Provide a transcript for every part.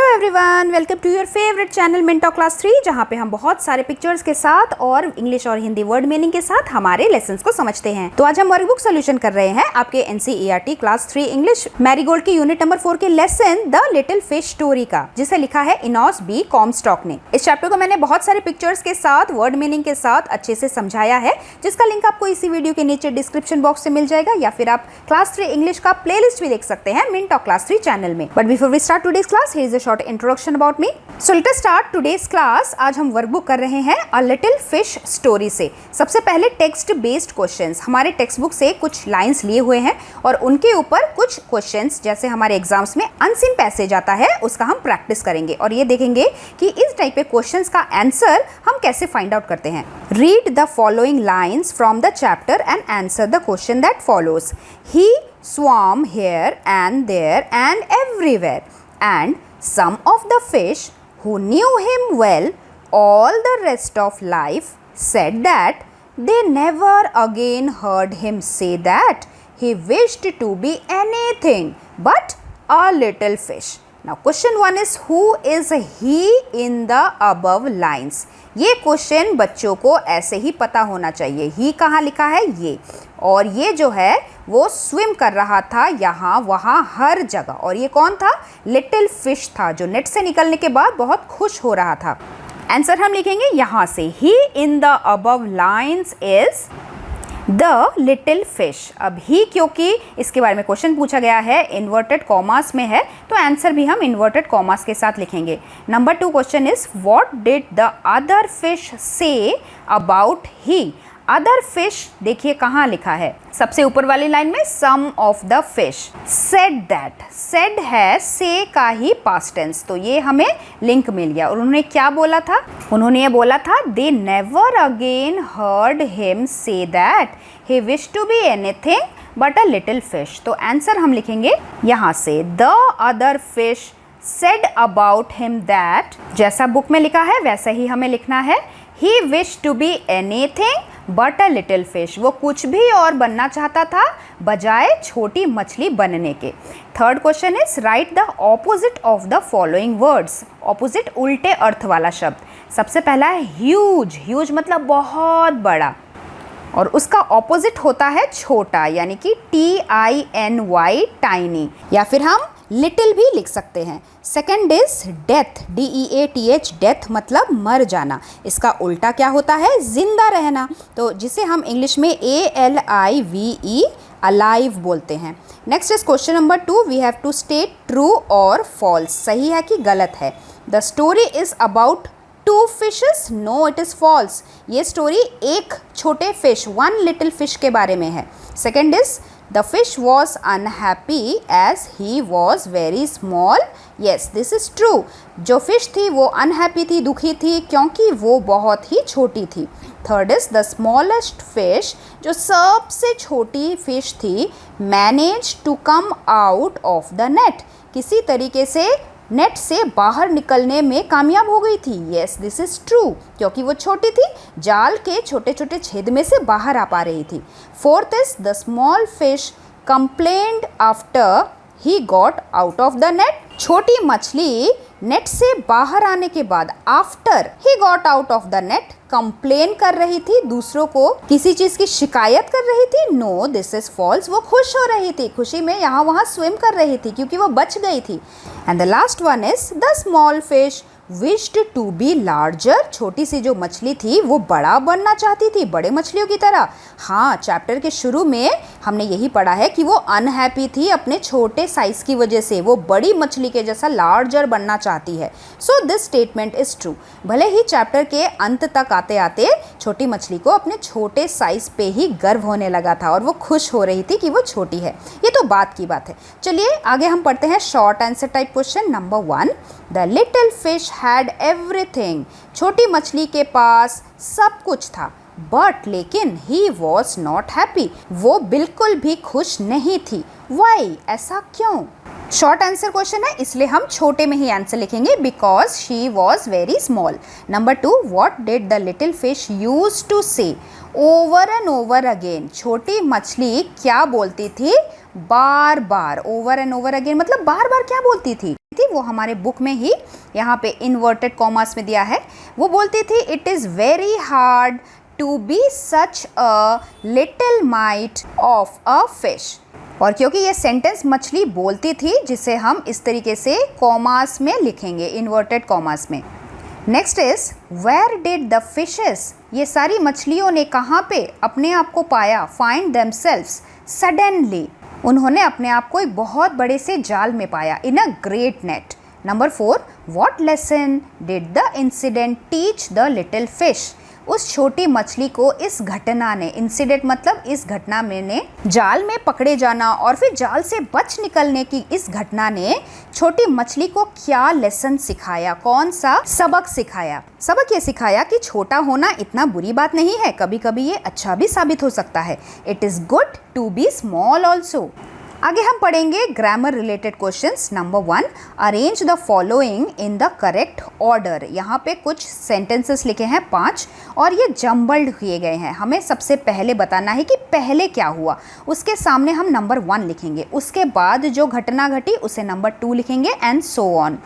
Everyone, welcome to your favourite channel Minto class 3, जहाँ पे हम बहुत सारे पिक्चर्स के साथ और इंग्लिश और हिंदी वर्ड मीनिंग के साथ हमारे लेसन्स को समझते हैं। तो आज हम वर्कबुक सोल्यूशन कर रहे हैं आपके एनसीईआरटी क्लास 3 इंग्लिश मैरीगोल्ड की यूनिट नंबर 4 के lesson the little fish story का, जिसे लिखा है इनोस बी कॉमस्टॉक ने। इस चैप्टर को मैंने बहुत सारे पिक्चर्स के साथ वर्ड मीनिंग के साथ अच्छे से समझाया है, जिसका लिंक आपको इसी वीडियो के नीचे डिस्क्रिप्शन बॉक्स से मिल जाएगा, या फिर आप क्लास 3 इंग्लिश का प्लेलिस्ट भी देख सकते हैं मिंटो क्लास 3 चैनल में। But before we start today's class, here is a short introduction about me. So let us start today's class. आज हम वर्कबुक कर रहे हैं अ लिटिल फिश स्टोरी से। सबसे पहले टेक्स्ट बेस्ड क्वेश्चंस, हमारे टेक्स्ट बुक से कुछ लाइंस लिए हुए हैं और उनके ऊपर कुछ क्वेश्चंस, जैसे हमारे एग्जाम्स में अनसीन पैसेज आता है, उसका हम प्रैक्टिस करेंगे और ये देखेंगे कि इस टाइप के क्वेश्चंस का आंसर हम कैसे फाइंड आउट करते हैं। Read the following lines from the chapter and answer the question that follows. He swam here and there and everywhere, and some of the fish who knew him well all the rest of life said that they never again heard him say that he wished to be anything but a little fish. Now question 1 is, who is he in the above lines? ये question बच्चों को ऐसे ही पता होना चाहिए। ही कहाँ लिखा है? ये, और ये जो है वो स्विम कर रहा था यहाँ वहाँ हर जगह, और ये कौन था? लिटिल फिश था, जो नेट से निकलने के बाद बहुत खुश हो रहा था। आंसर हम लिखेंगे यहाँ से, he in the above lines is the little fish. अब ही, क्योंकि इसके बारे में क्वेश्चन पूछा गया है, इन्वर्टेड कॉमास में है, तो आंसर भी हम इन्वर्टेड कॉमास के साथ लिखेंगे। Number 2 question is, what did the other fish say about he? Other fish देखिए कहाँ लिखा है, सबसे ऊपर वाली लाइन में, some of the fish said that. Said है से का ही पास्ट टेंस, तो ये हमें लिंक मिल गया। और उन्होंने क्या बोला था? उन्होंने ये बोला था, they never again heard him say that he wish to be anything but a little fish. तो आंसर हम लिखेंगे यहाँ से, the other fish said about him that. जैसा बुक में लिखा है वैसा ही हमें लिखना है, he wish to be anything but a little fish. वो कुछ भी और बनना चाहता था बजाय छोटी मछली बनने के। Third question is, right the opposite of the following words. Opposite उल्टे अर्थ वाला शब्द। सबसे पहला है ह्यूज। ह्यूज मतलब बहुत बड़ा, और उसका ऑपोजिट होता है छोटा, यानी कि TINY, टाइनी, या फिर हम लिटिल भी लिख सकते हैं। Second is death, DEATH, death मतलब मर जाना। इसका उल्टा क्या होता है? जिंदा रहना, तो जिसे हम इंग्लिश में ALIVE, अलाइव बोलते हैं। Next is question number 2, we have to state true और फॉल्स, सही है कि गलत है। The story is about 2 fishes, no it is false. ये स्टोरी एक छोटे फिश, 1 लिटिल फिश के बारे में है। Second is, the fish was unhappy as he was very small, yes this is true. जो फिश थी वो अनहैप्पी थी, दुखी थी, क्योंकि वो बहुत ही छोटी थी। Third is, the smallest fish, जो सबसे छोटी फिश थी, manage to come out of the net, किसी तरीके से नेट से बाहर निकलने में कामयाब हो गई थी। येस दिस इज़ ट्रू, क्योंकि वो छोटी थी, जाल के छोटे छोटे छेद में से बाहर आ पा रही थी। Fourth is, the small fish complained after he got out of the net. छोटी मछली नेट से बाहर आने के बाद, after he got out of the net, complain कर रही थी, दूसरों को किसी चीज की शिकायत कर रही थी। नो दिस इज फॉल्स, वो खुश हो रही थी, खुशी में यहाँ वहाँ स्विम कर रही थी क्योंकि वो बच गई थी। And the last one is, the small fish wished to be larger. छोटी सी जो मछली थी वो बड़ा बनना चाहती थी, बड़े मछलियों की तरह। हाँ, चैप्टर के शुरू में हमने यही पढ़ा है कि वो अनहैप्पी थी अपने छोटे साइज की वजह से, वो बड़ी मछली के जैसा लार्जर बनना चाहती है। So this statement is true. भले ही चैप्टर के अंत तक आते आते छोटी मछली को अपने छोटे साइज पे ही गर्व होने लगा था और वो खुश हो रही थी कि वो छोटी है। ये तो बात की बात है। चलिए आगे हम पढ़ते हैं short answer type question number 1। The little fish had everything. छोटी मछली के पास सब कुछ था, बट लेकिन ही वॉज नॉट हैप्पी, वो बिल्कुल भी खुश नहीं थी। वाई, ऐसा क्यों? शॉर्ट आंसर क्वेश्चन है, इसलिए हम छोटे में ही आंसर लिखेंगे, because she was very small. Number 2, what did the little fish use to say? Over and over again. छोटी मछली क्या बोलती थी? बार बार। ओवर एंड ओवर अगेन मतलब बार बार क्या बोलती थी? थी वो हमारे बुक में ही यहाँ पे इन्वर्टेड कॉमास में दिया है। वो बोलती थी it is very hard to be such a little mite of a fish. और क्योंकि ये सेंटेंस मछली बोलती थी, जिसे हम इस तरीके से कॉमास में लिखेंगे, इन्वर्टेड कॉमास में। Next is where did the fishes, ये सारी मछलियों ने कहाँ पे अपने आप को पाया, फाइंड देमसेल्व्स सडनली, उन्होंने अपने आप को एक बहुत बड़े से जाल में पाया, in a great net. Number 4, what lesson did the incident teach the little fish, उस छोटी मछली को इस घटना ने, इंसिडेंट मतलब इस घटना में ने, जाल में पकड़े जाना और फिर जाल से बच निकलने की इस घटना ने छोटी मछली को क्या लेसन सिखाया, कौन सा सबक सिखाया? सबक ये सिखाया कि छोटा होना इतना बुरी बात नहीं है, कभी कभी ये अच्छा भी साबित हो सकता है। It is good to be small also. आगे हम पढ़ेंगे grammar related questions. Number 1, arrange the following in the correct order. यहाँ पे कुछ सेंटेंसेस लिखे हैं 5 और ये जम्बल्ड किए गए हैं। हमें सबसे पहले बताना है कि पहले क्या हुआ, उसके सामने हम नंबर 1 लिखेंगे, उसके बाद जो घटना घटी उसे नंबर 2 लिखेंगे एंड सो ऑन।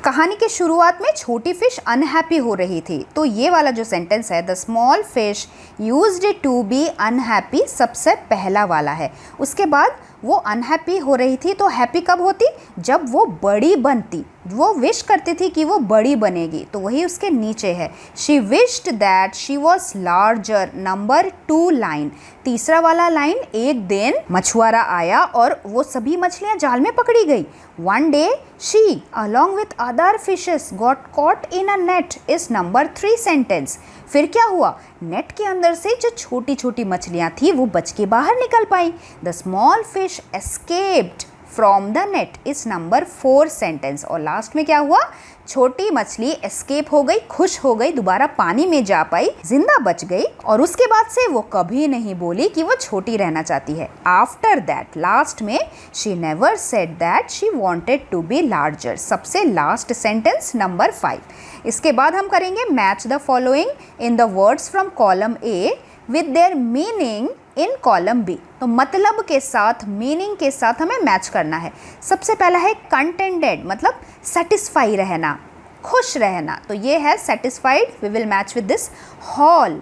कहानी के शुरुआत में छोटी फिश अनहैप्पी हो रही थी, तो ये वाला जो सेंटेंस है the small fish used to be unhappy, सबसे पहला वाला है। उसके बाद वो अनहैप्पी हो रही थी, तो हैप्पी कब होती, जब वो बड़ी बनती, वो विश करती थी कि वो बड़ी बनेगी, तो वही उसके नीचे है। She wished that she was larger, number 2 line, तीसरा वाला लाइन, एक दिन मछुआरा आया और वो सभी मछलियां जाल में पकड़ी गई। One day she along with other fishes got caught in a net is number 3 sentence. फिर क्या हुआ, नेट के अंदर से जो छोटी छोटी मछलियां थी वो बच के बाहर निकल पाई। The small fish escaped from the net is number 4 sentence. और लास्ट में क्या हुआ, छोटी मछली एस्केप हो गई, खुश हो गई, दोबारा पानी में जा पाई, जिंदा बच गई और उसके बाद से वो कभी नहीं बोली कि वो छोटी रहना चाहती है। आफ्टर दैट, लास्ट में, she never said that she wanted to be larger, सबसे लास्ट सेंटेंस नंबर 5। इसके बाद हम करेंगे match the following in the words from column A with their meaning in column B. तो मतलब के साथ, मीनिंग के साथ हमें मैच करना है। सबसे पहला है कंटेंटेड, मतलब सेटिस्फाई रहना, खुश रहना, तो ये है satisfied, we will match with this. Haul,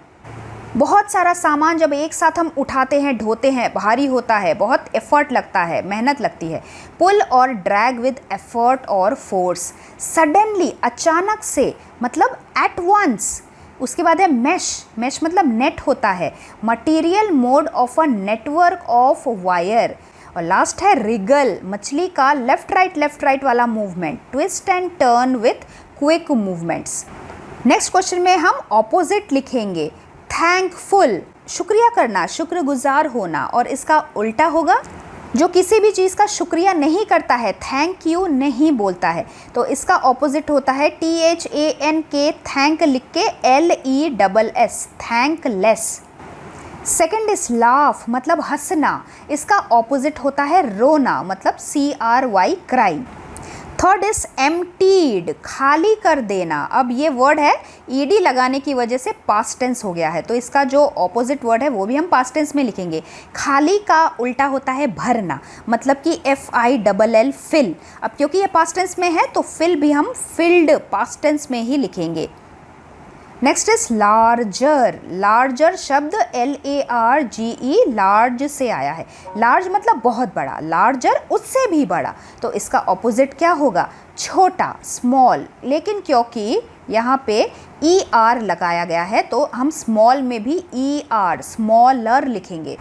बहुत सारा सामान जब एक साथ हम उठाते हैं, ढोते हैं, भारी होता है, बहुत एफर्ट लगता है, मेहनत लगती है। पुल और ड्रैग विद एफर्ट और फोर्स। सडनली, अचानक से, मतलब एट वंस। उसके बाद है मैश, मैश मतलब नेट होता है, material mode of a network of wire. और लास्ट है रिगल, मछली का लेफ्ट राइट वाला movement, twist and turn with quick movements. Next question में हम ऑपोजिट लिखेंगे, थैंकफुल, शुक्रिया करना, शुक्रगुजार होना, और इसका उल्टा होगा जो किसी भी चीज़ का शुक्रिया नहीं करता है, थैंक यू नहीं बोलता है, तो इसका ऑपोजिट होता है THANK, थैंक लिख के LESS, thankless. Second is laugh, मतलब हंसना, इसका ऑपोजिट होता है रोना, मतलब CRY, cry. Third is emptied, खाली कर देना। अब ये वर्ड है ED लगाने की वजह से पास्ट टेंस हो गया है, तो इसका जो ऑपोजिट वर्ड है वो भी हम पास्ट टेंस में लिखेंगे। खाली का उल्टा होता है भरना, मतलब कि FILL, फिल। अब क्योंकि ये पास्ट टेंस में है तो फिल भी हम फिल्ड पास्ट टेंस में ही लिखेंगे। नेक्स्ट इज लार्जर, लार्जर शब्द LARGE, लार्ज से आया है, लार्ज मतलब बहुत बड़ा, लार्जर उससे भी बड़ा, तो इसका ऑपोजिट क्या होगा, छोटा, स्मॉल। लेकिन क्योंकि यहाँ पे ER लगाया गया है तो हम स्मॉल में भी ER, स्मॉलर लिखेंगे।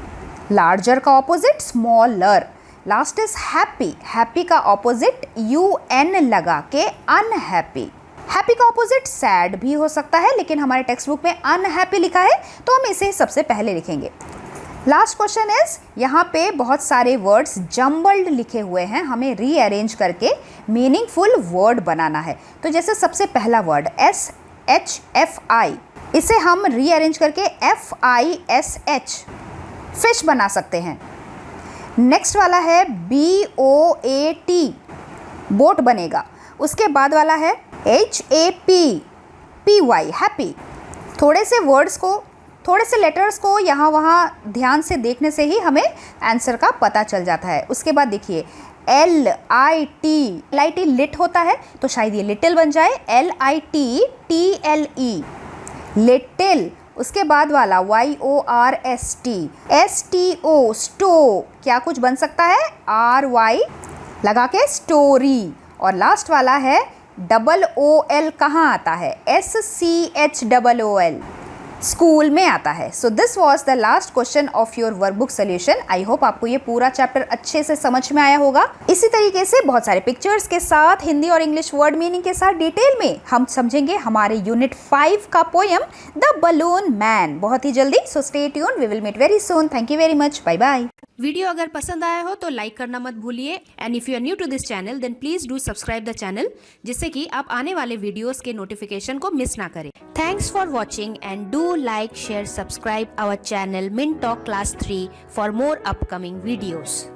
लार्जर का opposite smaller. Last is happy, happy का ऑपोजिट UN लगा के अनहैप्पी। हैप्पी का ऑपोजिट सैड भी हो सकता है, लेकिन हमारे टेक्स्ट बुक में अनहैप्पी लिखा है तो हम इसे सबसे पहले लिखेंगे। लास्ट क्वेश्चन इज, यहाँ पे बहुत सारे वर्ड्स जम्बल्ड लिखे हुए हैं, हमें रीअरेंज करके मीनिंगफुल वर्ड बनाना है। तो जैसे सबसे पहला वर्ड SHFI, इसे हम रीअरेंज करके FISH, फिश बना सकते हैं। नेक्स्ट वाला है BOAT, बोट बनेगा। उसके बाद वाला है HAPPY, हैप्पी। थोड़े से लेटर्स को यहाँ वहाँ ध्यान से देखने से ही हमें आंसर का पता चल जाता है। उसके बाद देखिए LIT, LIT लिट होता है तो शायद ये लिटिल बन जाए, LITTLE, लिटिल। उसके बाद वाला YORST, STO, स्टो, क्या कुछ बन सकता है, RY लगा के स्टोरी। और लास्ट वाला है OOL, कहाँ आता है, SCHOOL, स्कूल में आता है। So this was the last question of your workbook solution. I hope आपको ये पूरा चैप्टर अच्छे से समझ में आया होगा। इसी तरीके से बहुत सारे पिक्चर्स के साथ, हिंदी और इंग्लिश वर्ड मीनिंग के साथ डिटेल में हम समझेंगे हमारे यूनिट 5 का पोयम द बलून मैन बहुत ही जल्दी। So stay tuned, we will meet very soon. Thank you very much, bye bye. Video अगर पसंद आया हो तो लाइक करना मत भूलिए, and if you are new to this channel then please do subscribe the channel, जिससे कि आप आने वाले वीडियोस के नोटिफिकेशन को मिस ना करें। Thanks for watching and do like, share, subscribe our channel mint talk class 3 for more upcoming videos.